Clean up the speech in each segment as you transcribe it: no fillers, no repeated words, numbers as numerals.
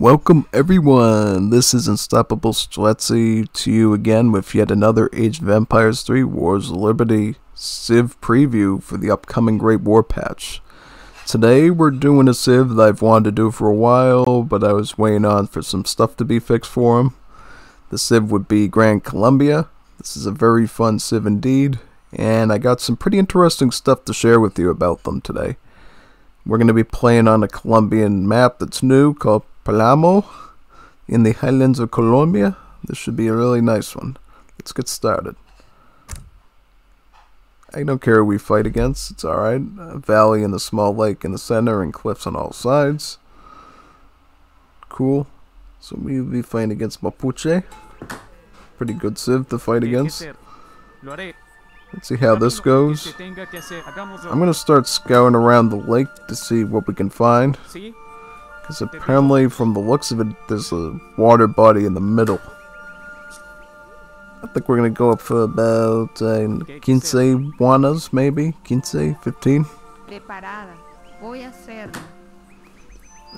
Welcome everyone, this is Unstoppable Streltsy to you again with yet another Age of Empires 3 Wars of Liberty Civ preview for the upcoming Great War patch. Today we're doing a Civ that I've wanted to do for a while, but I was waiting on for some stuff to be fixed for him. The Civ would be Gran Colombia. This is a very fun Civ indeed, and I got some pretty interesting stuff to share with you about them today. We're going to be playing on a Colombian map that's new called Palamo in the highlands of Colombia. This should be a really nice one. Let's get started. I don't care who we fight against, it's alright. A valley and a small lake in the center and cliffs on all sides. Cool. So we'll be fighting against Mapuche. Pretty good Civ to fight against. Let's see how this goes. I'm going to start scouring around the lake to see what we can find. Because apparently, from the looks of it, there's a water body in the middle. I think we're going to go up for about 15 guanas, maybe? 15?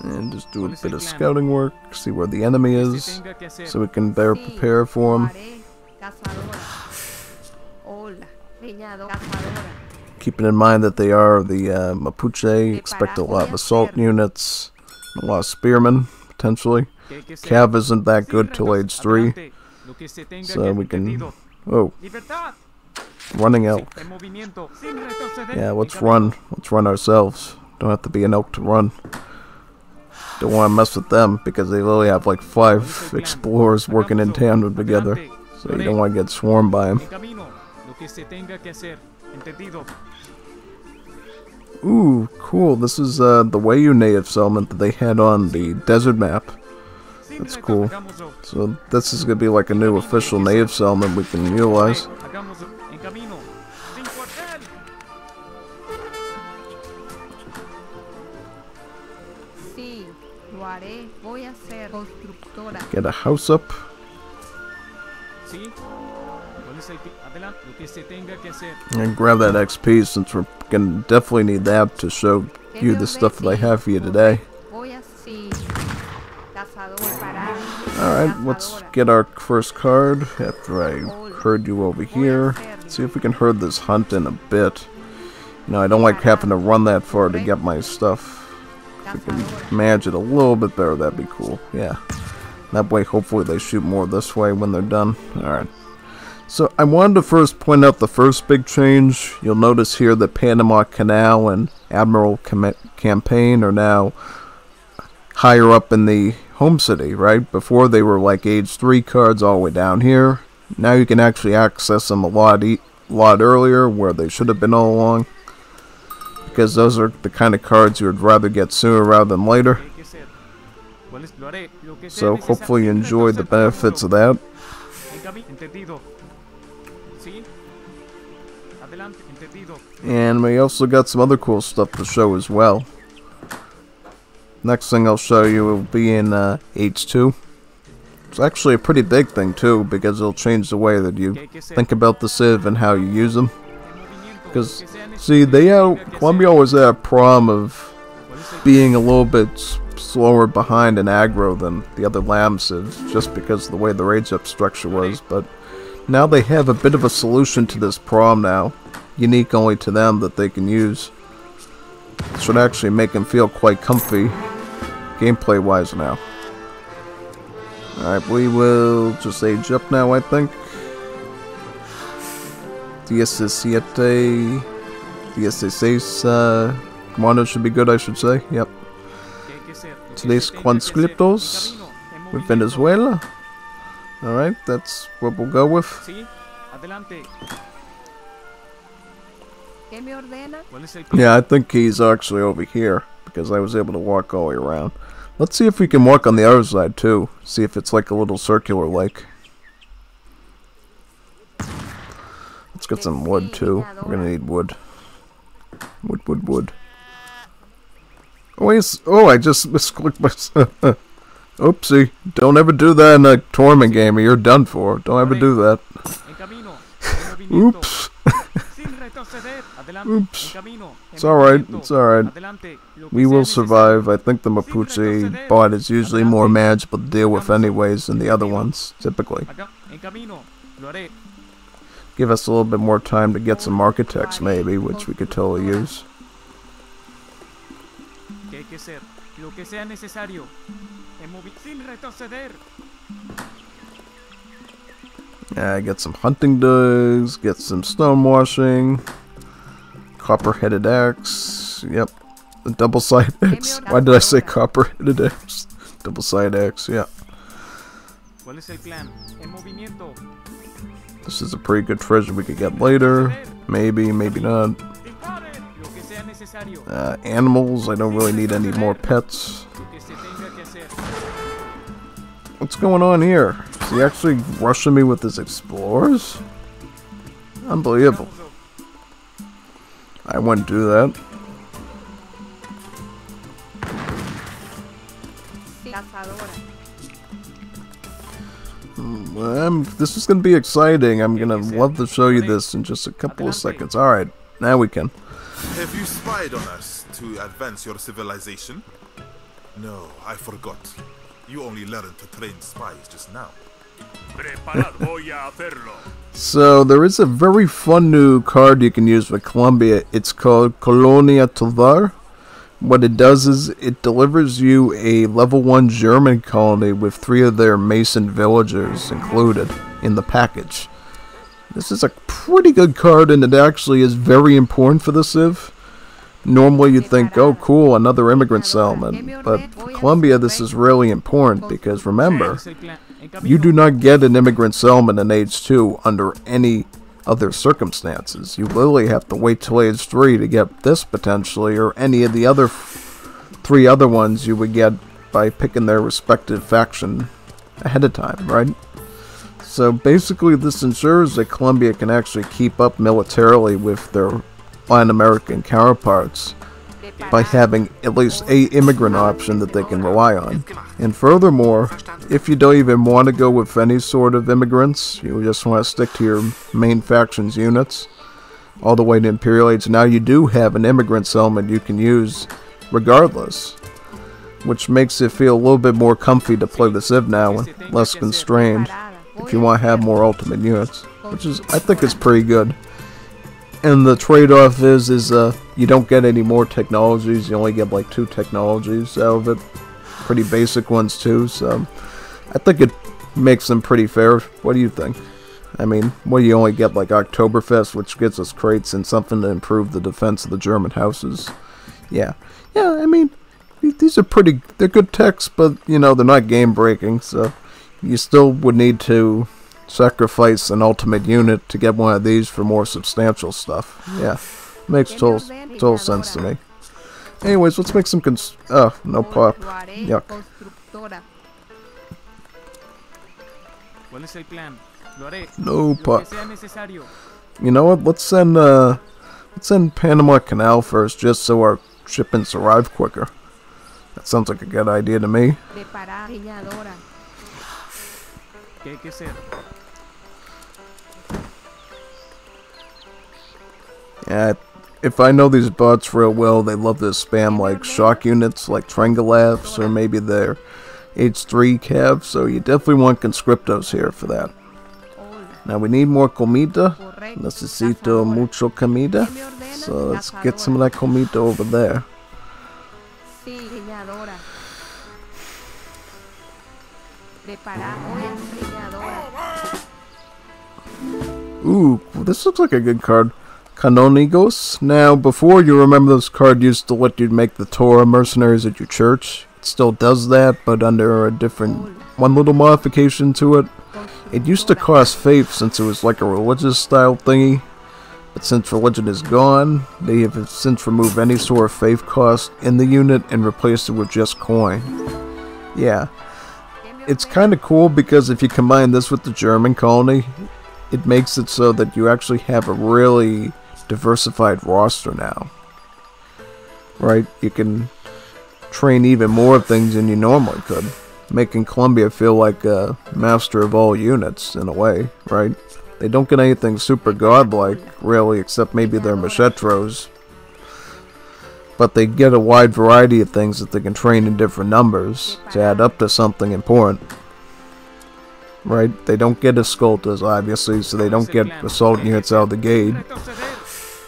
And just do a bit of scouting work, see where the enemy is, so we can better prepare for him. Keeping in mind that they are the Mapuche, expect a lot of assault units. A lot of spearmen, potentially. Cav isn't that good till age 3. So we can... Oh. Running elk. Yeah, let's run. Let's run ourselves. Don't have to be an elk to run. Don't want to mess with them because they literally have like 5 explorers working in tandem together. So you don't want to get swarmed by them. Ooh, cool. This is the Wayu native settlement that they had on the desert map. That's cool. So this is going to be like a new official native settlement we can utilize. Get a house up. And grab that XP since we're gonna definitely need that to show you the stuff that I have for you today. Alright, let's get our first card after I herd you over here. Let's see if we can herd this hunt in a bit. You know, I don't like having to run that far to get my stuff. If we can manage it a little bit better, that'd be cool. Yeah. That way, hopefully they shoot more this way when they're done. Alright. So I wanted to first point out the first big change. You'll notice here that Panama Canal and Admiral Campaign are now higher up in the home city, right? Before they were like age 3 cards all the way down here. Now you can actually access them a lot earlier where they should have been all along. Because those are the kind of cards you would rather get sooner rather than later. So hopefully you enjoy the benefits of that. And we also got some other cool stuff to show as well. Next thing I'll show you will be in H2. It's actually a pretty big thing too, because it'll change the way that you think about the Civ and how you use them. Because, see, Colombia always had a problem of being a little bit slower behind in aggro than the other Lamb Civs, just because of the way the rage up structure was, but now they have a bit of a solution to this problem now, unique only to them, that they can use. It should actually make them feel quite comfy, gameplay wise now. Alright, we will just age up now, I think. 17, 16, Mono should be good, I should say, yep. Today's conscriptos with Venezuela. Alright, that's what we'll go with. Yeah, I think he's actually over here, because I was able to walk all the way around. Let's see if we can walk on the other side too. See if it's like a little circular lake. Let's get some wood too. We're gonna need wood. Wood. Oh, wait, I just misclicked myself. Oopsie. Don't ever do that in a tournament game or you're done for. Don't ever do that. Oops. Oops. It's alright, it's alright. We will survive. I think the Mapuche bot is usually more manageable to deal with anyways than the other ones, typically. Give us a little bit more time to get some architects maybe, which we could totally use. Yeah, get some hunting dogs, get some stone washing, copper-headed axe, yep, the double-sided axe. Why did I say copper-headed axe? Double-sided axe, yeah. This is a pretty good treasure we could get later, maybe, maybe not. Animals, I don't really need any more pets. What's going on here? Is he actually rushing me with his explorers? Unbelievable. I wouldn't do that. This is going to be exciting. I'm going to love to show you this in just a couple of seconds. Alright, now we can. Have you spied on us to advance your civilization? No, I forgot. You only learned to train spies just now. So there is a very fun new card you can use with Colombia. It's called Colonia Tovar. What it does is it delivers you a level 1 German colony with 3 of their Mason villagers included in the package. This is a pretty good card, and it actually is very important for the Civ. Normally you'd think, oh cool, another immigrant settlement, but for Colombia this is really important because remember, you do not get an immigrant settlement in Age 2 under any other circumstances. You literally have to wait till Age 3 to get this potentially, or any of the other 3 other ones you would get by picking their respective faction ahead of time, right? So basically this ensures that Colombia can actually keep up militarily with their Latin American counterparts by having at least a immigrant option that they can rely on. And furthermore, if you don't even want to go with any sort of immigrants, you just want to stick to your main faction's units, all the way to Imperial Age, now you do have an immigrant settlement you can use regardless, which makes it feel a little bit more comfy to play the Civ now and less constrained if you want to have more ultimate units, which is, I think it's pretty good. And the trade-off is you don't get any more technologies. You only get like 2 technologies out of it. Pretty basic ones too, so I think it makes them pretty fair. What do you think? I mean, what do you only get, like Oktoberfest, which gives us crates and something to improve the defense of the German houses. Yeah, I mean, these are they're good techs, but, you know, they're not game-breaking, so you still would need to sacrifice an ultimate unit to get one of these for more substantial stuff. Yeah, makes total sense to me. Anyways, let's make some oh, no pop. Yuck. No pop. You know what? Let's send Panama Canal first, just so our shipments arrive quicker. That sounds like a good idea to me. Yeah, if I know these bots real well, they love to spam like shock units, like Triangulafs, or maybe their H3 Cavs, so you definitely want conscriptos here for that. Now we need more comida. Necesito mucho comida. So let's get some of that comida over there. Ooh, this looks like a good card. Canonigos. Now, before, you remember this card used to let you make the Torah mercenaries at your church. It still does that, but under a different, one little modification to it. It used to cost faith since it was like a religious style thingy. But since religion is gone, they have since removed any sort of faith cost in the unit and replaced it with just coin. Yeah. It's kind of cool because if you combine this with the German colony, it makes it so that you actually have a really diversified roster now. Right? You can train even more things than you normally could, making Colombia feel like a master of all units in a way, right? They don't get anything super godlike, really, except maybe their macheteros. But they get a wide variety of things that they can train in different numbers to add up to something important. Right? They don't get escoltas, obviously, so they don't get assault units out of the gate.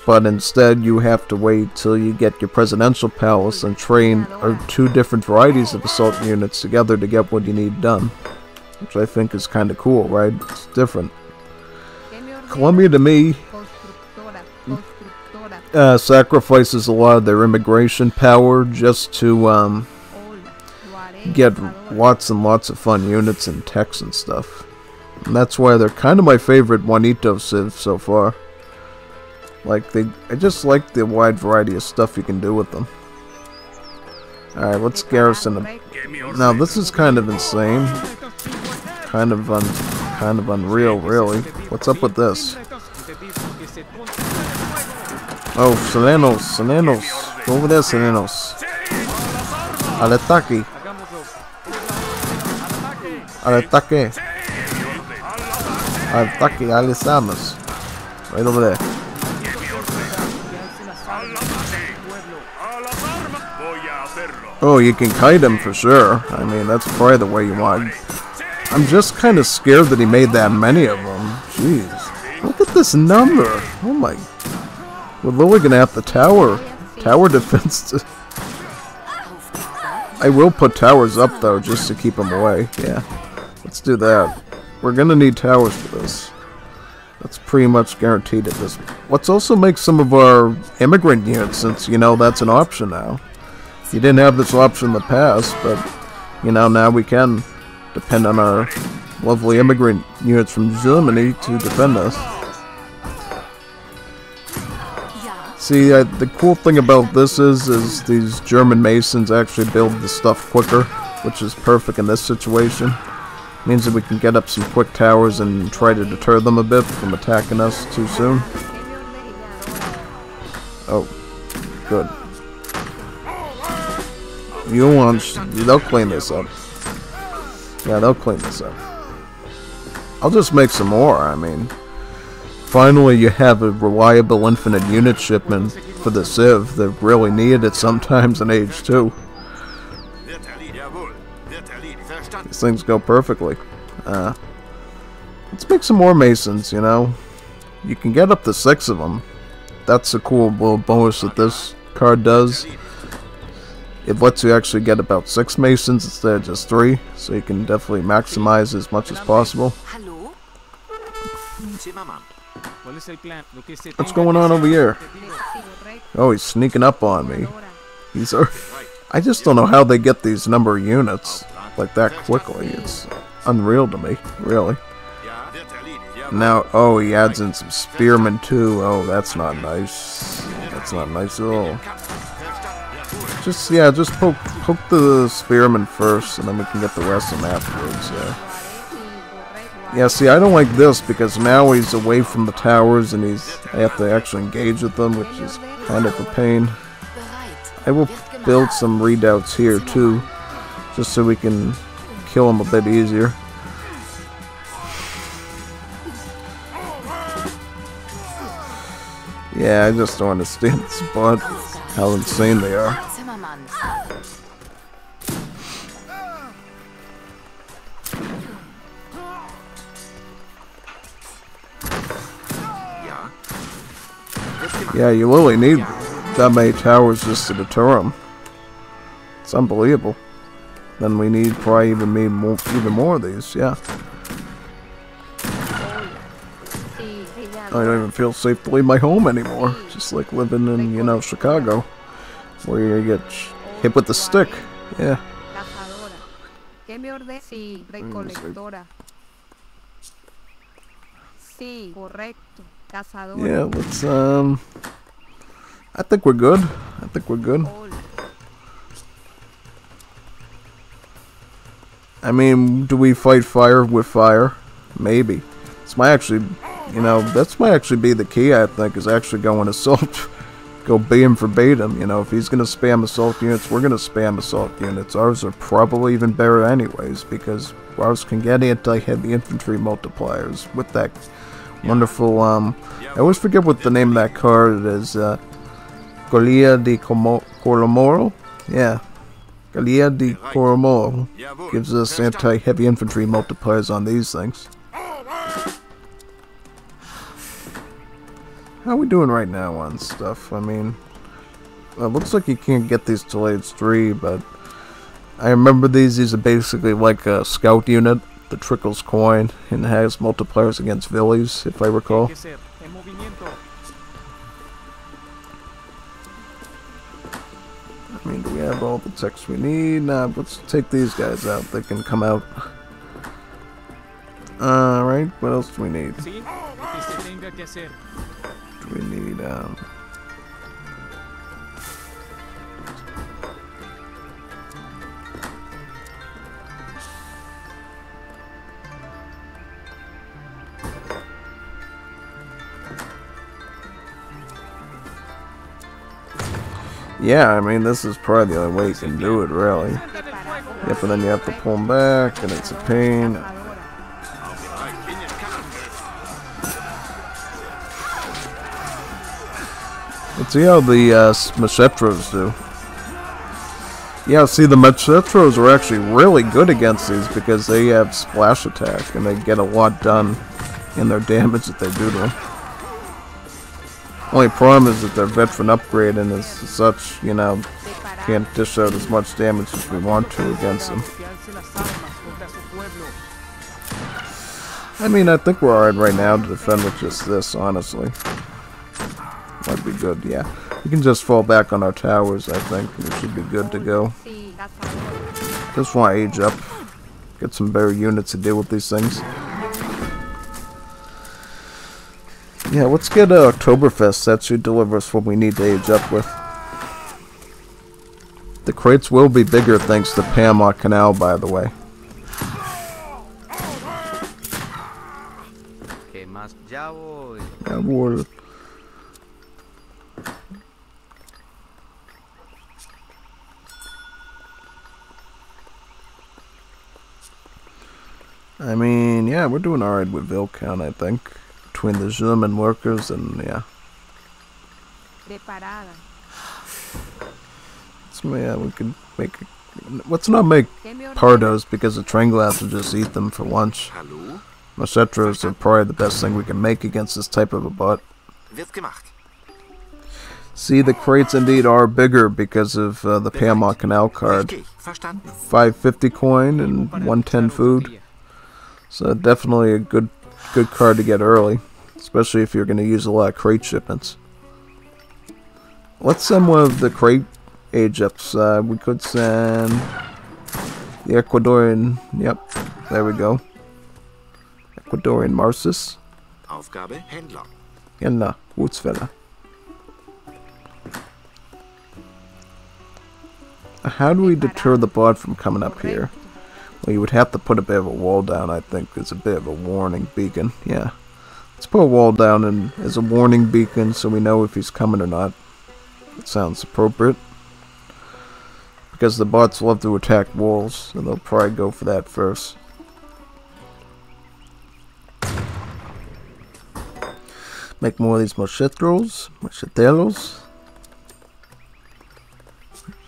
But instead, you have to wait till you get your presidential palace and train two different varieties of assault units together to get what you need done. Which I think is kind of cool, right? It's different. Colombia, to me, sacrifices a lot of their immigration power just to get lots and lots of fun units and techs and stuff. And that's why they're kind of my favorite Juanito civ so far. Like, I just like the wide variety of stuff you can do with them. Alright, let's garrison them. Now, this is kind of insane. Kind of unreal, really. What's up with this? Oh, Serenos. Go over there, Serenos. Al ataque. Al ataque. Al ataque, alistamos. Right over there. Oh, you can kite him for sure. I mean, that's probably the way you want. I'm just kind of scared that he made that many of them. Jeez. Look at this number. Oh my. We're literally going to have the tower defense. I will put towers up, though, just to keep them away. Yeah. Let's do that. We're going to need towers for this. That's pretty much guaranteed at this. Let's also make some of our immigrant units, since, you know, that's an option now. You didn't have this option in the past, but, you know, now we can depend on our lovely immigrant units from Germany to defend us. See, the cool thing about this is these German masons actually build the stuff quicker, which is perfect in this situation. Means that we can get up some quick towers and try to deter them a bit from attacking us too soon. Oh, good. They'll clean this up. Yeah, they'll clean this up. I'll just make some more, I mean. Finally, you have a reliable infinite unit shipment for the Civ that really needed it sometimes in Age 2. These things go perfectly. Let's make some more Masons, you know. You can get up to 6 of them. That's a cool little bonus that this card does. It lets you actually get about 6 Masons instead of just 3, so you can definitely maximize as much as possible. What's going on over here? Oh, he's sneaking up on me. I just don't know how they get these number of units like that quickly. It's unreal to me, really. Now, oh, he adds in some spearmen too. Oh, that's not nice. That's not nice at all. Just poke the spearmen first, and then we can get the rest of them afterwards. Yeah, see, I don't like this because now he's away from the towers, and I have to actually engage with them, which is kind of a pain. I will build some redoubts here too, just so we can kill them a bit easier. Yeah, I just don't understand this spot, how insane they are. Yeah, you really need that many towers just to deter them. It's unbelievable. Then we need probably even more of these, yeah. I don't even feel safe to leave my home anymore. Just like living in, you know, Chicago, where you get hit with the stick. Yeah. Yeah, let's, I think we're good. I think we're good. I mean, do we fight fire with fire? Maybe. This might actually, you know, that might actually be the key, I think, is actually going assault. Go beam verbatim, you know, if he's going to spam assault units, we're going to spam assault units. Ours are probably even better anyways, because ours can get anti-heavy infantry multipliers with wonderful, I always forget what the name of that card is, Colonia de Colomoro? Yeah. Colonia de Colomoro gives us anti-heavy infantry multipliers on these things. How are we doing right now on stuff? I mean, it looks like you can't get these till age 3, but I remember these are basically like a scout unit that trickles coin and has multipliers against villies, if I recall. I mean, do we have all the text we need? Nah, let's take these guys out. They can come out. Alright, what else do we need? Do we need, yeah, I mean, this is probably the only way you can do it, really. Yep, but then you have to pull them back, and it's a pain. Let's see how the machetes do. Yeah, see, the machetes are actually really good against these because they have splash attack, and they get a lot done in their damage that they do to them. Only problem is that their veteran upgrade and as such, you know, can't dish out as much damage as we want to against them. I mean, I think we're alright right now to defend with just this, honestly. Might be good, yeah. We can just fall back on our towers, I think. We should be good to go. Just want to age up. Get some better units to deal with these things. Yeah, let's get Oktoberfest. That should deliver us what we need to age up with. The crates will be bigger thanks to Panama Canal, by the way. Jawohl. I mean, yeah, we're doing alright with Vil count, I think. Between the German workers and, yeah. So, yeah, we could make... Let's not make pardos because the Tranglass will just eat them for lunch. Machetes are probably the best thing we can make against this type of a bot. See, the crates indeed are bigger because of the Panama Canal card. 550 coin and 110 food. So definitely a good card to get early, especially if you're going to use a lot of crate shipments. Let's send one of the crate age ups. We could send the Ecuadorian. Yep, there we go. Ecuadorian Marcis. Aufgabe Händler. Händler, Gutsfäller. How do we deter the bot from coming up here? Well, you would have to put a bit of a wall down, I think. It's a bit of a warning beacon. Yeah. Let's put a wall down and as a warning beacon so we know if he's coming or not. That sounds appropriate. Because the bots love to attack walls, so they'll probably go for that first. Make more of these macheteros.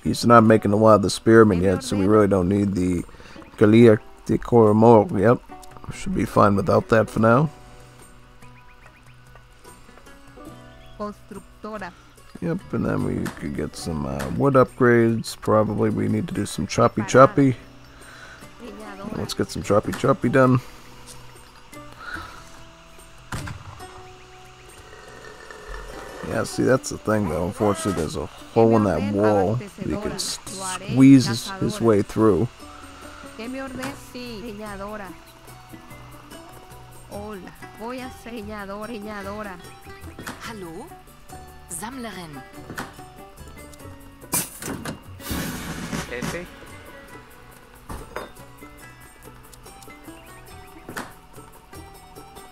He's not making a lot of the spearmen yet, so we really don't need the Colonia de Colombo. Yep, should be fine without that for now. Yep, and then we could get some wood upgrades. Probably we need to do some choppy. Let's get some choppy done. Yeah, see, that's the thing though. Unfortunately, there's a hole in that wall that he could squeeze his way through. Hallo? Sammlerin.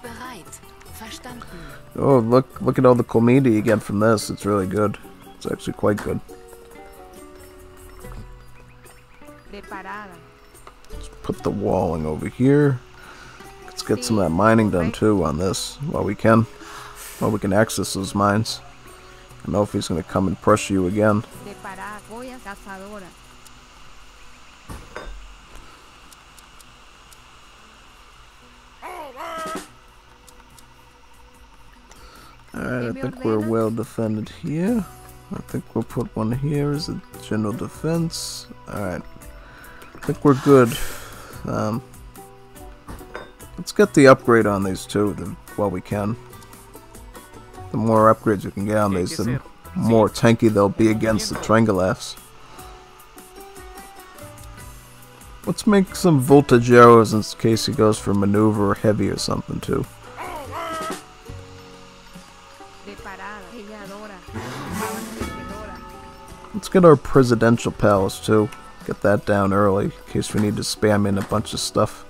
Bereit. Verstanden. Oh, look at all the community you get from this. It's really good. It's actually quite good. Let's put the walling over here. Let's get some of that mining done too on this while we can access those mines. I don't know if he's going to come and pressure you again. Alright, I think we're well defended here. I think we'll put one here as a general defense. Alright. I think we're good. Let's get the upgrade on these too while we can. The more upgrades we can get on these, the more tanky they'll be against the Triangulafs. Let's make some Voltigeros in case he goes for maneuver or heavy or something too. Let's get our presidential palace too. Get that down early in case we need to spam in a bunch of stuff.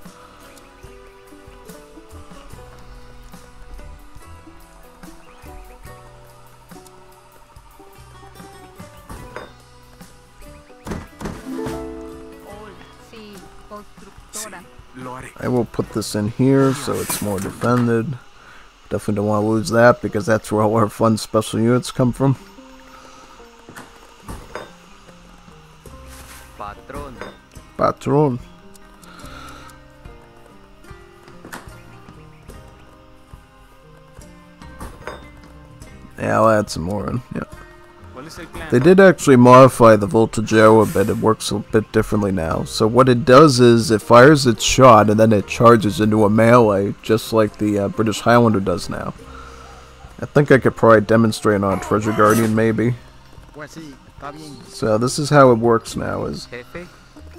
I will put this in here so it's more defended. Definitely don't want to lose that because that's where all our fun special units come from. Patron. Yeah, I'll add some more in. Yeah. They did actually modify the Voltigero a bit. It works a bit differently now. So what it does is it fires its shot and then it charges into a melee, just like the British Highlander does now. I think I could probably demonstrate on Treasure Guardian maybe. So this is how it works now. Is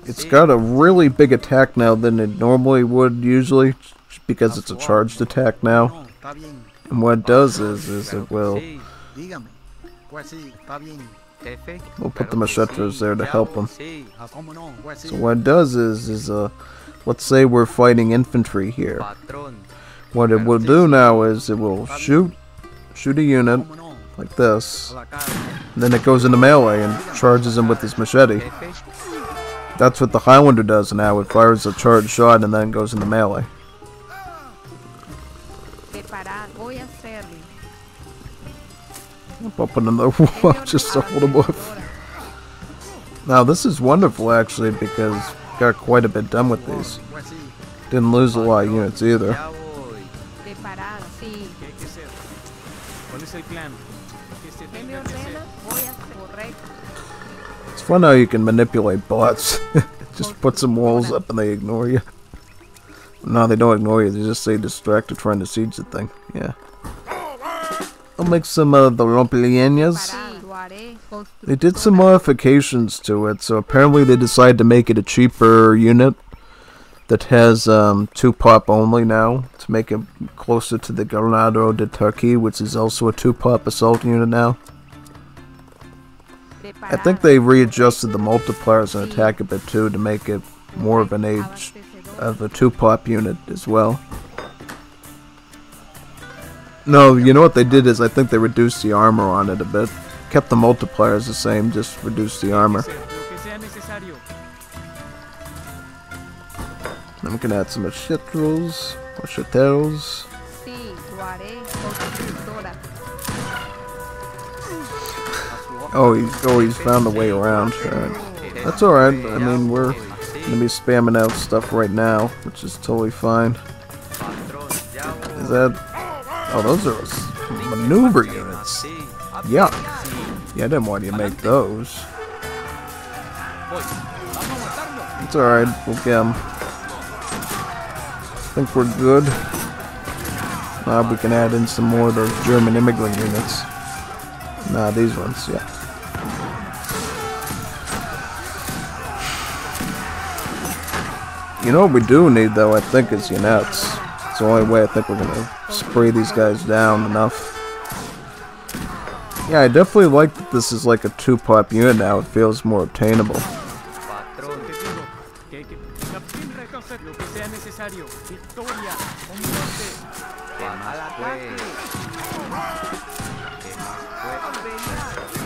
it's got a really big attack now than it normally would usually, because it's a charged attack now. And what it does is it will... We'll put the machetes there to help them. So what it does is let's say we're fighting infantry here. What it will do now is it will shoot a unit like this, and then it goes into melee and charges him with his machete. That's what the Highlander does now. It fires a charged shot and then goes into melee. I'll put another wall just to hold him off. Now this is wonderful actually because got quite a bit done with these. Didn't lose a lot of units either. It's fun how you can manipulate bots. Just put some walls up and they ignore you. No, they don't ignore you, they just stay distracted trying to siege the thing. Yeah. I'll make some of the Romplineas. They did some modifications to it, so apparently they decided to make it a cheaper unit that has 2 pop only now, to make it closer to the Granado de Turkey, which is also a 2 pop assault unit now. I think they readjusted the multipliers and attack a bit too to make it more of an age of a 2 pop unit as well. No, you know what they did is I think they reduced the armor on it a bit. Kept the multipliers the same, just reduced the armor. I'm gonna add some macheteros. Oh, he's found a way around. Alright. That's alright. I mean, we're gonna be spamming out stuff right now, which is totally fine. Is that... Oh, those are maneuver units. Yuck. Yeah, I didn't want you to make those. It's alright, we'll get them. I think we're good. Now we can add in some more of those German immigrant units. Nah, these ones, yeah. You know what we do need though, I think, is units. It's the only way I think we're gonna spray these guys down enough. Yeah, I definitely like that this is like a 2 pop unit now. It feels more obtainable.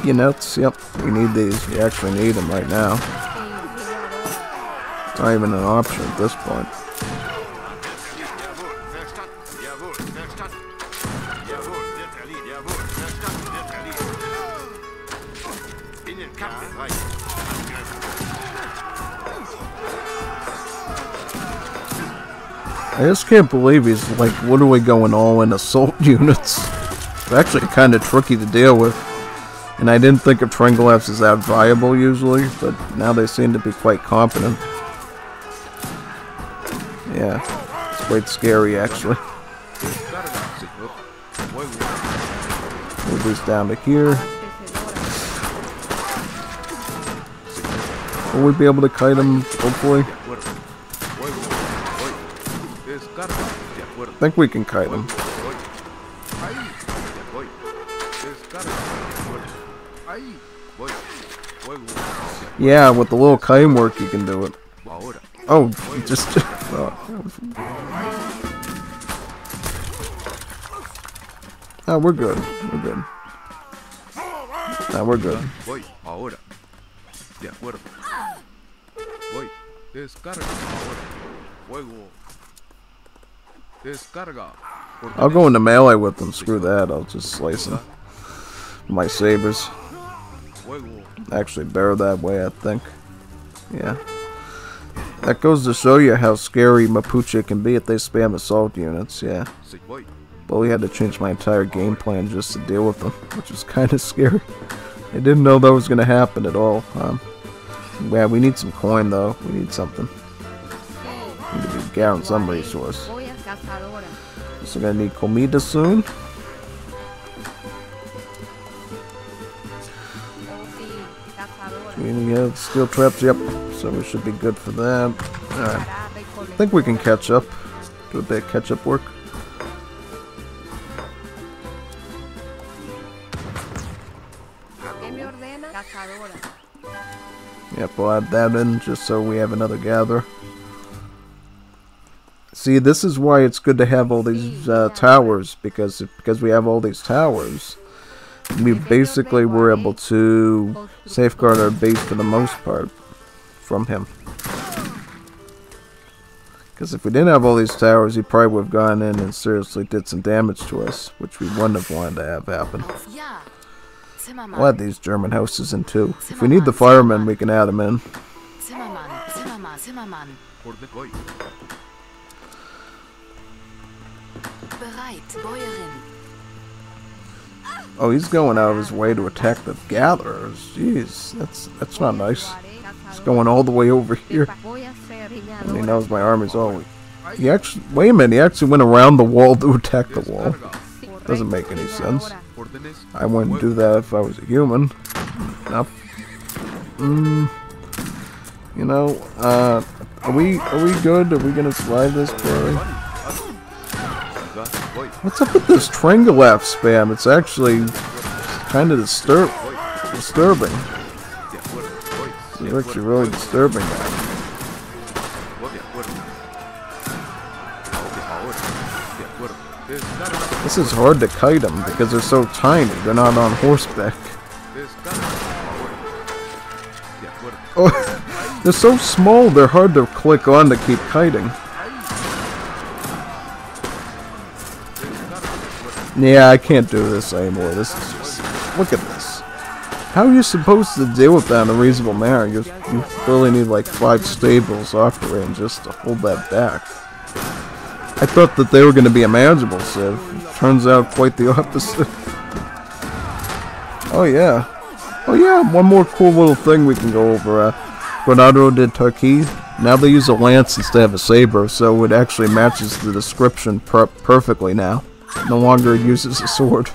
Units, yep, we need these. We actually need them right now. It's not even an option at this point. I just can't believe he's like literally going all in assault units. It's actually kind of tricky to deal with. And I didn't think of Trengolefs as that viable usually, but now they seem to be quite competent. Yeah, it's quite scary actually. Move these down to here. Will we be able to kite him, hopefully? I think we can kite him. Yeah, with the little kite work you can do it. Oh, just... oh, we're good. We're good. No, we're good. I'll go into melee with them. Screw that. I'll just slice them. My sabers. Actually, better that way, I think. Yeah. That goes to show you how scary Mapuche can be if they spam assault units. Yeah. But we had to change my entire game plan just to deal with them, which is kind of scary. I didn't know that was going to happen at all. Yeah, we need some coin though. We need something. We need to be gathering some resource. So we're going to need comida soon. We have steel traps, yep. So we should be good for that. Alright. I think we can catch up. Do a bit of catch up work. Yep, we'll add that in just so we have another gather. See, this is why it's good to have all these towers, because we have all these towers, we basically were able to safeguard our base for the most part from him. Because if we didn't have all these towers, he probably would have gone in and seriously did some damage to us, which we wouldn't have wanted to have happen. We'll add these German houses in too. If we need the firemen, we can add them in. Oh, he's going out of his way to attack the gatherers. Jeez, that's not nice. He's going all the way over here. And he knows my army's all. He actually, wait a minute, he actually went around the wall to attack the wall. Doesn't make any sense. I wouldn't do that if I was a human. Nope. You know, are we good? Are we gonna survive this, Barry? What's up with this Trengolef spam? It's actually kind of disturbing. It's actually really disturbing now. This is hard to kite them because they're so tiny. They're not on horseback. Oh, they're so small. They're hard to click on to keep kiting. Yeah, I can't do this anymore. This is just... Look at this. How are you supposed to deal with that in a reasonable manner? You really need like 5 stables off the range just to hold that back. I thought that they were going to be a manageable civ. Turns out quite the opposite. Oh yeah. Oh yeah, one more cool little thing we can go over. Granado de Turkey. Now they use a lance instead of a saber, so it actually matches the description perfectly now. No longer uses a sword.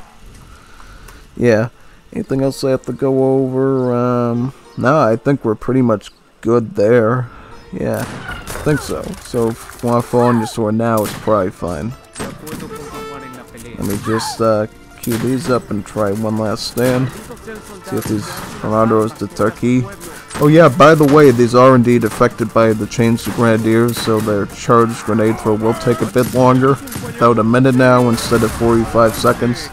Yeah. Anything else I have to go over? No, I think we're pretty much good there. Yeah, I think so. So if you want to fall on your sword now, it's probably fine. Let me just queue these up and try one last stand. See if these Granadiers de Turkey. Oh yeah, by the way, these are indeed affected by the change to Grenadiers, so their charged grenade throw will take a bit longer. About a minute now instead of 45 seconds.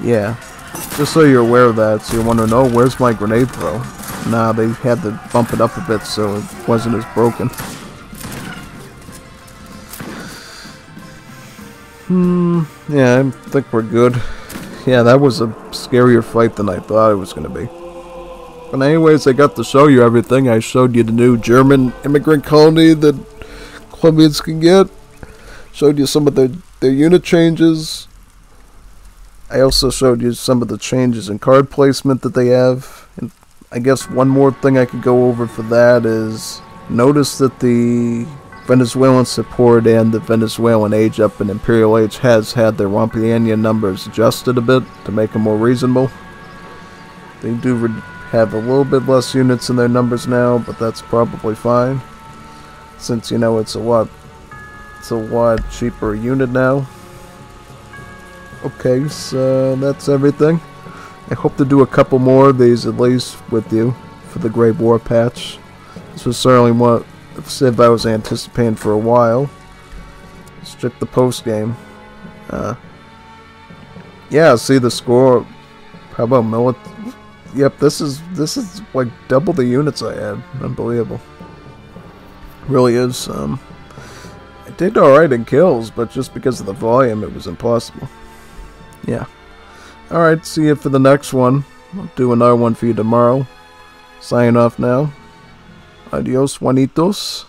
Yeah, just so you're aware of that, so you're wondering, oh, where's my grenade throw? Nah, they had to bump it up a bit so it wasn't as broken. Yeah, I think we're good. Yeah, that was a scarier fight than I thought it was going to be. But anyways, I got to show you everything. I showed you the new German immigrant colony, the Colombians can get. Showed you some of their unit changes. I also showed you some of the changes in card placement that they have. And I guess one more thing I could go over for that is notice that the Venezuelan support and the Venezuelan age up in Imperial Age has had their Romplineas numbers adjusted a bit to make them more reasonable. They do have a little bit less units in their numbers now, but that's probably fine, since, you know, it's a lot cheaper unit now. Okay, so that's everything. I hope to do a couple more of these at least with you for the Great War patch. This was certainly what Civ I was anticipating for a while. Let's check the post game. Yeah, see the score. How about military? Yep, this is like double the units I had. Unbelievable. Really is. I did alright in kills, but just because of the volume, it was impossible. Yeah. Alright, see you for the next one. I'll do another one for you tomorrow. Signing off now. Adios, Juanitos.